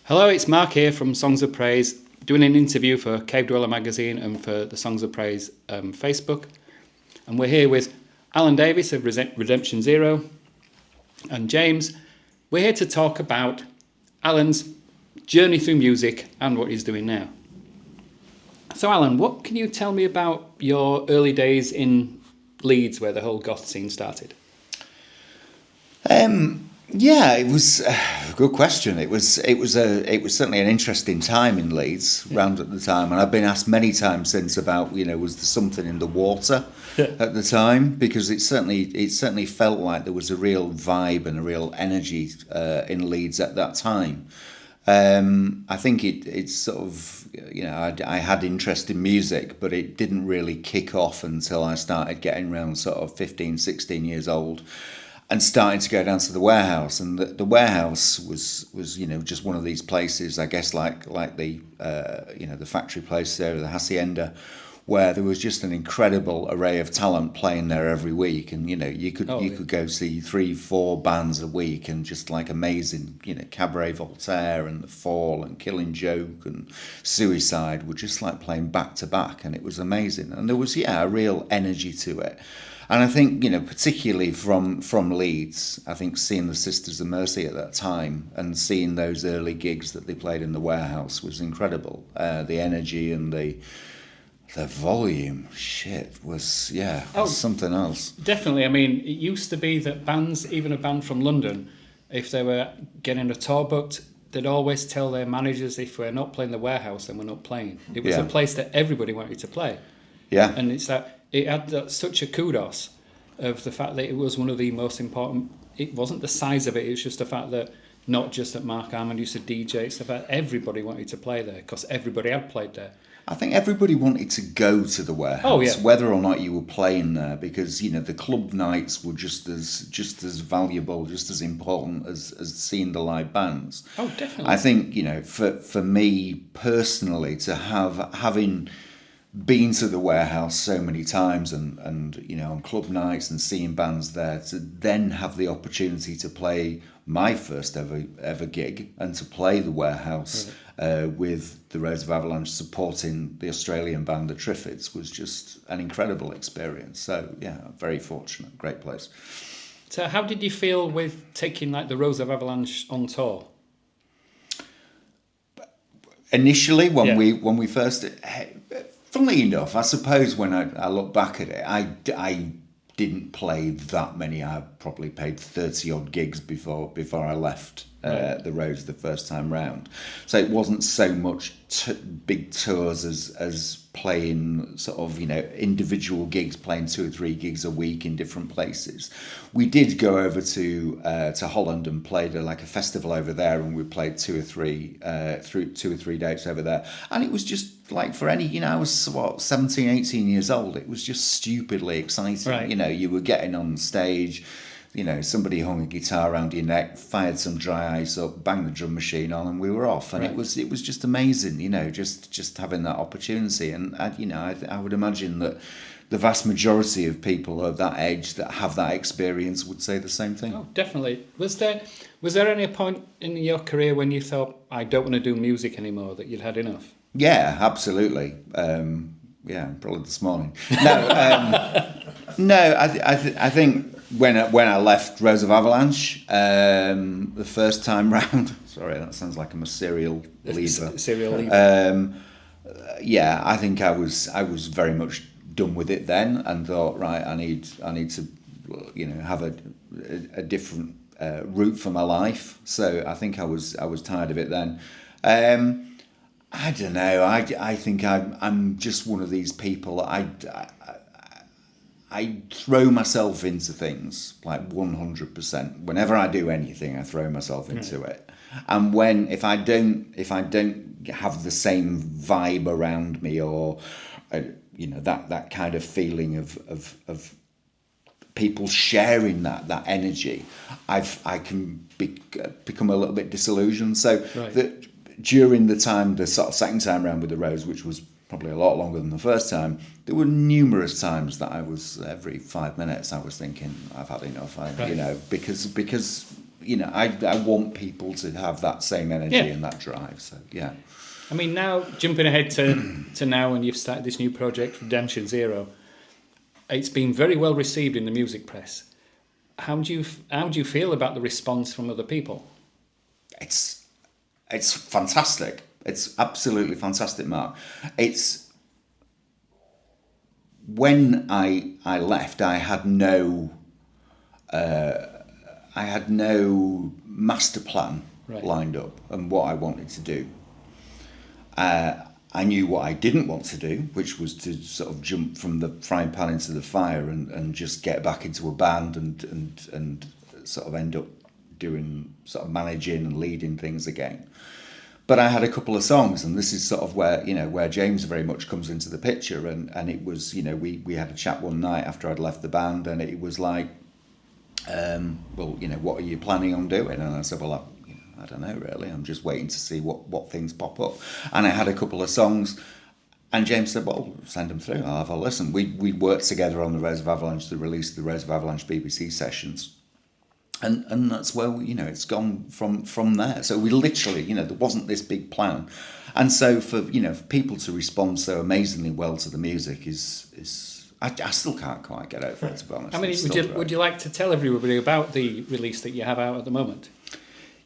Hello, it's Mark here from Songs of Praise, doing an interview for Cave Dweller magazine and for the Songs of Praise Facebook. And we're here with Alan Davis of Redemption Zero and James. We're here to talk about Alan's journey through music and what he's doing now. So Alan, what can you tell me about your early days in Leeds, where the whole goth scene started? Yeah, it was a good question. It was certainly an interesting time in Leeds round at the time, and I've been asked many times since about, was there something in the water at the time, because it certainly felt like there was a real vibe and a real energy in Leeds at that time. I think it's sort of, I had interest in music, but it didn't really kick off until I started getting around sort of 15, 16 years old. And starting to go down to the warehouse, and the warehouse was just one of these places, I guess, like the the factory place there, the hacienda, where there was just an incredible array of talent playing there every week, and you could go see 3-4 bands a week, and just like amazing, Cabaret Voltaire and The Fall and Killing Joke and Suicide were just like playing back to back, and it was amazing, and there was a real energy to it. And I think, particularly from Leeds, I think seeing the Sisters of Mercy at that time and seeing those early gigs that they played in the warehouse was incredible. The energy and the volume, was something else. Definitely. I mean, it used to be that bands, even a band from London, if they were getting a tour booked, they'd always tell their managers, if we're not playing the warehouse, then we're not playing. It was a place that everybody wanted to play. Yeah. And it's that it had such a kudos of the fact that it was one of the most important. It wasn't the size of it; it was just the fact that not just that Mark Armand used to DJ. It's the fact everybody wanted to play there because everybody had played there. I think everybody wanted to go to the warehouse, whether or not you were playing there, because the club nights were just as valuable, just as important as seeing the live bands. Oh, definitely. I think for me personally, to having been to the warehouse so many times and on club nights and seeing bands there, to then have the opportunity to play my first ever gig and to play the warehouse with the Rose of Avalanche supporting the Australian band the Triffids was just an incredible experience. So very fortunate, great place. So how did you feel with taking like the Rose of Avalanche on tour? Initially, when we first, funnily enough, I suppose when I look back at it, I didn't play that many. I probably played 30 odd gigs before I left the Rose the first time round. So it wasn't so much big tours as playing sort of individual gigs, playing 2 or 3 gigs a week in different places. We did go over to Holland and played a festival over there, and we played 2 or 3 dates over there, and it was just like, for any, I was 17, 18 years old, it was just stupidly exciting. Right. You were getting on stage, somebody hung a guitar around your neck, fired some dry ice up, banged the drum machine on, and we were off. And it was just amazing, just having that opportunity. And I would imagine that the vast majority of people of that age that have that experience would say the same thing. Oh, definitely. Was there any point in your career when you thought, I don't want to do music anymore, that you'd had enough? Yeah, absolutely. Probably this morning. No, I think when I left Rose of Avalanche the first time round. Sorry, that sounds like I'm a serial leaver. Serial leaver. I think I was very much done with it then, and thought, right, I need to have a different route for my life. So I think I was tired of it then. I don't know. I think I'm just one of these people. I throw myself into things like 100%. Whenever I do anything, I throw myself into it. And if I don't have the same vibe around me, or that kind of feeling of people sharing that energy, I can become a little bit disillusioned. So that during the sort of second time around with the Rose, which was probably a lot longer than the first time, there were numerous times that I was, every 5 minutes, I was thinking, I've had enough. Because I want people to have that same energy and that drive. So yeah. I mean, now jumping ahead to now, when you've started this new project, Redemption Zero, it's been very well received in the music press. How do you feel about the response from other people? It's fantastic. It's absolutely fantastic, Mark. It's when I left, I had no master plan lined up and what I wanted to do. I knew what I didn't want to do, which was to sort of jump from the frying pan into the fire and just get back into a band and sort of end up doing sort of managing and leading things again. But I had a couple of songs, and this is sort of where James very much comes into the picture. And it was, we had a chat one night after I'd left the band, and it was like, what are you planning on doing? And I said, well, I don't know really. I'm just waiting to see what things pop up. And I had a couple of songs, and James said, well, send them through. I'll have a listen. We worked together on the Rose of Avalanche to release the Rose of Avalanche BBC sessions. And that's where it's gone from there. So we literally, there wasn't this big plan, and so for people to respond so amazingly well to the music is I still can't quite get over it, to be honest. I mean, would you like to tell everybody about the release that you have out at the moment?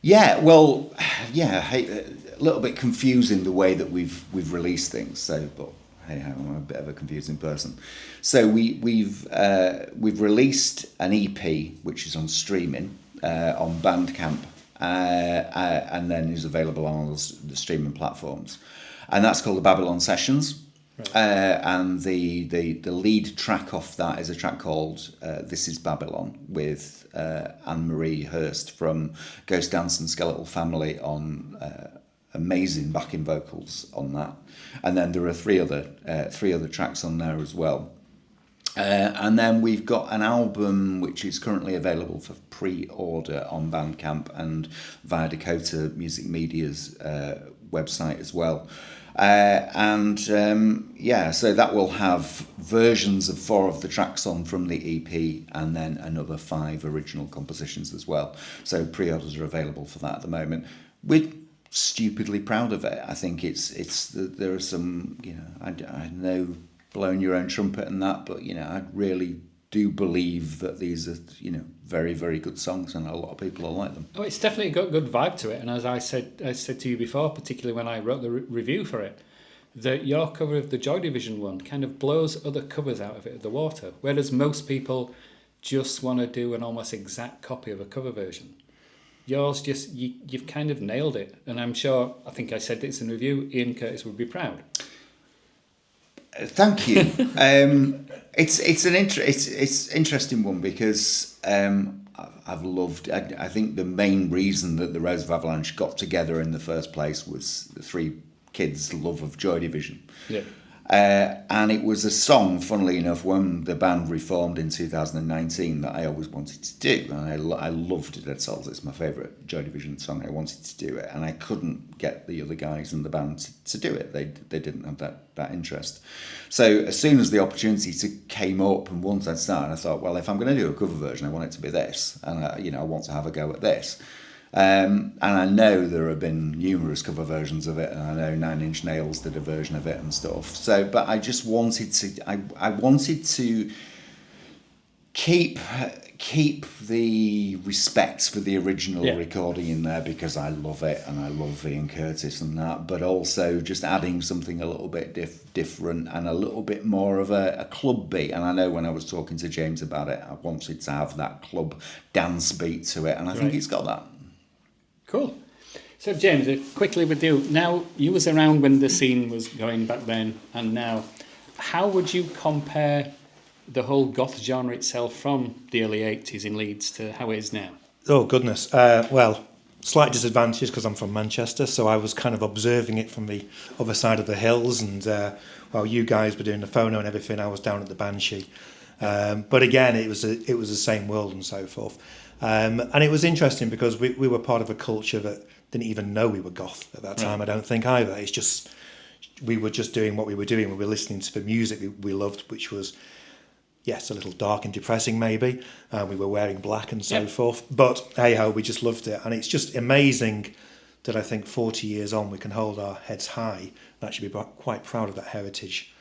Yeah, well, a little bit confusing the way that we've released things. So, but hey, I'm a bit of a confusing person. So we've released an EP which is on streaming on Bandcamp, and then is available on all the streaming platforms, and that's called the Babylon Sessions. Right. And the lead track off that is a track called This Is Babylon with Anne-Marie Hurst from Ghost Dance and Skeletal Family on amazing backing vocals on that. And then there are three other tracks on there as well. And then we've got an album which is currently available for pre-order on Bandcamp and via Dakota Music Media's website as well. So that will have versions of 4 of the tracks on from the EP, and then another 5 original compositions as well. So pre-orders are available for that at the moment. We're stupidly proud of it. I think there are some, I know blowing your own trumpet and that, but I really do believe that these are very, very good songs, and a lot of people will like them. Oh, it's definitely got a good vibe to it, and as I said to you before, particularly when I wrote the review for it, that your cover of the Joy Division one kind of blows other covers out of the water, whereas most people just want to do an almost exact copy of a cover version. Yours just you've kind of nailed it, and I'm sure, I think I said this in review, Ian Curtis would be proud. Thank you. It's interesting one because I've loved. I think the main reason that the Rose of Avalanche got together in the first place was the 3 kids' love of Joy Division. Yeah. And it was a song, funnily enough, when the band reformed in 2019, that I always wanted to do. And I loved it. It's my favourite Joy Division song. I wanted to do it, and I couldn't get the other guys in the band to do it. They didn't have that interest. So as soon as the opportunity came up, and once I'd started, I thought, well, if I'm going to do a cover version, I want it to be this, and I want to have a go at this. And I know there have been numerous cover versions of it, and I know Nine Inch Nails did a version of it and stuff. So, but I just wanted to, I wanted to keep the respect for the original recording in there, because I love it and I love Ian Curtis and that, but also just adding something a little bit different and a little bit more of a club beat. And I know when I was talking to James about it, I wanted to have that club dance beat to it, and I think it's got that. Cool. So James, quickly with you, now you was around when the scene was going back then and now. How would you compare the whole goth genre itself from the early 80s in Leeds to how it is now? Oh, goodness. Well, slight disadvantage because I'm from Manchester, so I was kind of observing it from the other side of the hills, and while you guys were doing the phono and everything, I was down at the Banshee. But again, it was the same world and so forth. And it was interesting because we were part of a culture that didn't even know we were goth at that time, I don't think either. It's just, we were just doing what we were doing. We were listening to the music we loved, which was yes, a little dark and depressing maybe. We were wearing black and so Yep. forth. But hey ho, we just loved it. And it's just amazing that I think 40 years on we can hold our heads high and actually be quite proud of that heritage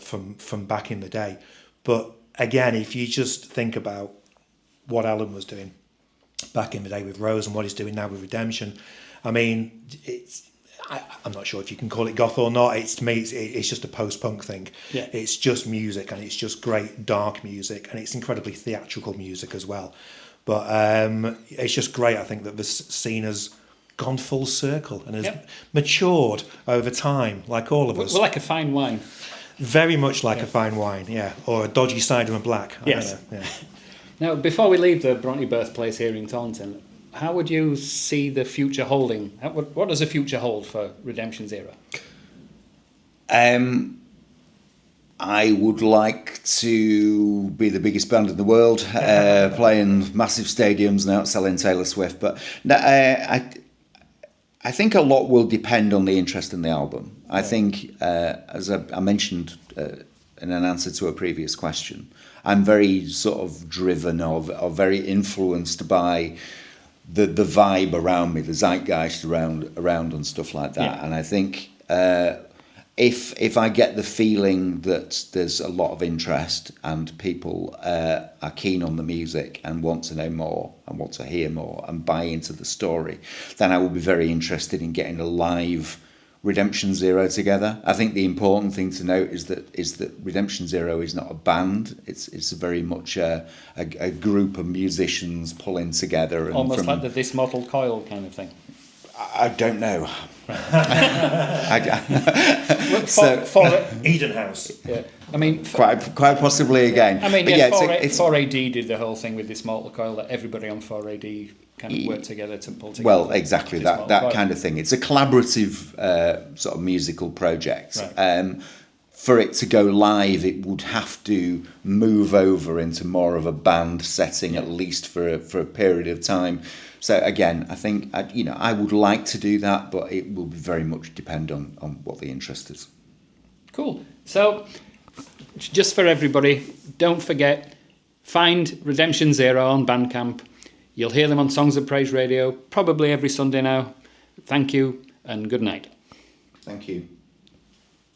from back in the day. But again, if you just think about what Alan was doing back in the day with Rose and what he's doing now with Redemption, I mean, I'm not sure if you can call it goth or not. To me, it's just a post-punk thing. Yeah. It's just music, and it's just great dark music, and it's incredibly theatrical music as well. But it's just great, I think, that the scene has gone full circle and has Yep. matured over time, like all of us. We're like a fine wine. Very much like a fine wine, yeah, or a dodgy cider and black. I Yes. don't know, yeah. Now, before we leave the Bronte birthplace here in Thornton, how would you see the future holding? What does the future hold for Redemption Zero? I would like to be the biggest band in the world, playing massive stadiums and outselling Taylor Swift. But no, I think a lot will depend on the interest in the album. I think, as I mentioned in an answer to a previous question, I'm very sort of driven or very influenced by the vibe around me, the zeitgeist around and stuff like that. Yeah. And I think if I get the feeling that there's a lot of interest and people are keen on the music and want to know more and want to hear more and buy into the story, then I will be very interested in getting a live Redemption Zero together. I think the important thing to note is that Redemption Zero is not a band. It's very much a group of musicians pulling together. And Almost like the This Model Coil kind of thing. I don't know. For Eden House. yeah. I mean, quite possibly again. I mean, But yeah, it's 4AD did the whole thing with this Mortal Coil that everybody on 4AD kind of worked together to pull together. well, exactly this that Mortal Coil. kind of thing. It's a collaborative sort of musical project. Right. For it to go live, it would have to move over into more of a band setting, at least for a period of time. So again, I think I would like to do that, but it will very much depend on what the interest is. Cool. So, just for everybody, don't forget, find Redemption Zero on Bandcamp. You'll hear them on Songs of Praise Radio, probably every Sunday now. Thank you, and good night. Thank you.